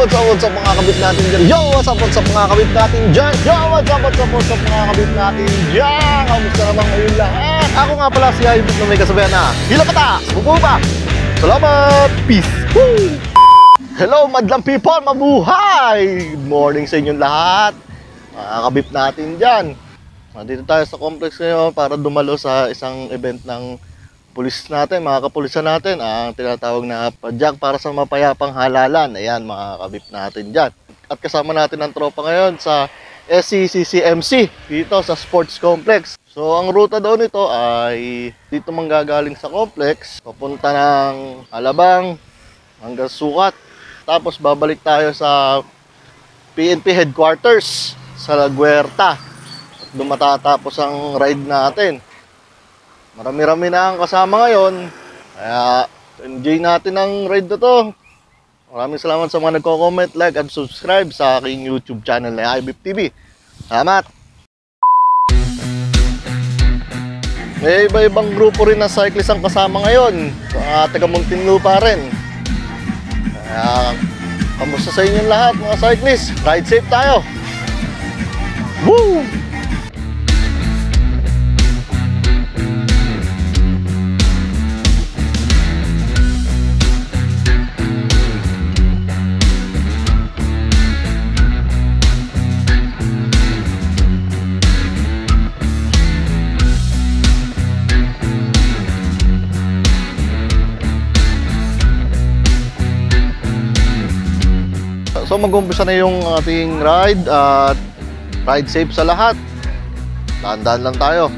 what's up mga kabit natin dyan? Yo, what's up mga kabit natin dyan? Yo, what's up mga kabit natin dyan? Kamusta naman ngayon lahat? Ako nga pala si Hybrid na may kasabihan na Hilapata, Bububa, salamat, peace! Woo! Hello madlang people, mabuhay! Good morning sa inyong lahat, mga kabit natin dyan. Nandito tayo sa complex ngayon para dumalo sa isang event ng pulis natin, mga kapulisan natin, ang tinatawag na Padjak para sa mapayapang halalan. Ayan, mga kabip natin dyan. At kasama natin ang tropa ngayon sa SCCCMC dito sa Sports Complex. So, ang ruta daw nito ay dito manggagaling sa complex, papunta ng Alabang hanggang Sukat. Tapos babalik tayo sa PNP headquarters sa La Guerta. At doon matatapos ang ride natin. Marami-rami na ang kasama ngayon. Kaya enjoy natin ang ride na to. Maraming salamat sa mga nagko-comment, like, and subscribe sa aking YouTube channel na Hybrid TV. Salamat! May iba-ibang grupo rin na cyclist ang kasama ngayon. So, taga Muntinlupa rin. Kaya, kamusta sa inyong lahat mga cyclist? Ride safe tayo! Woo! So mag-umpisa na yung ating ride at ride safe sa lahat. Tandaan lang tayo.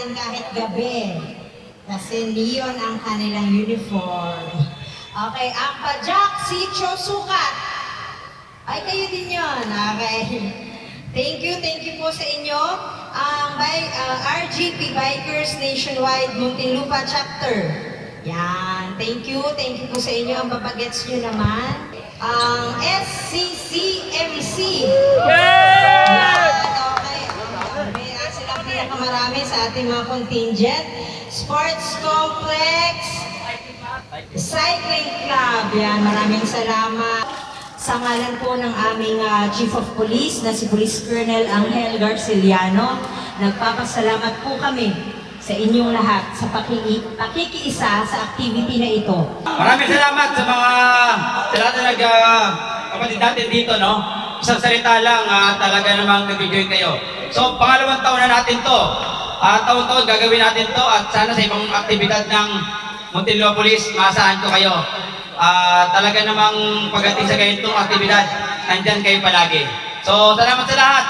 natin kahit gabi. Kasi neon ang kanilang uniform. Okay, ang Pajak, Sitio, Sukat. Ay, kayo din yun. Okay. Thank you po sa inyo. Ang RGP Bikers Nationwide Muntinlupa Chapter. Yan, thank you po sa inyo. Ang babagets nyo naman. Ang SCCMC. Yan, okay. Silang pinakamarami sa ating mga contingent. Sports Complex. Cycling Club. Yan, maraming salamat. Sa ngalan po ng aming Chief of Police na si Police Colonel Angel Garciliano, nagpapasalamat po kami sa inyong lahat sa pakikiisa sa activity na ito. Maraming salamat sa lahat na kapatid natin dito, no? Isang salita lang, talaga namang nag-enjoy kayo. So, pangalawang taon na natin to. Taon-taon gagawin natin to at sana sa ibang aktibidad ng Muntinlupa Police, maasahan ko kayo. Talaga namang pagdating sa ganitong aktibidad, nandyan kayo palagi. So, salamat sa lahat.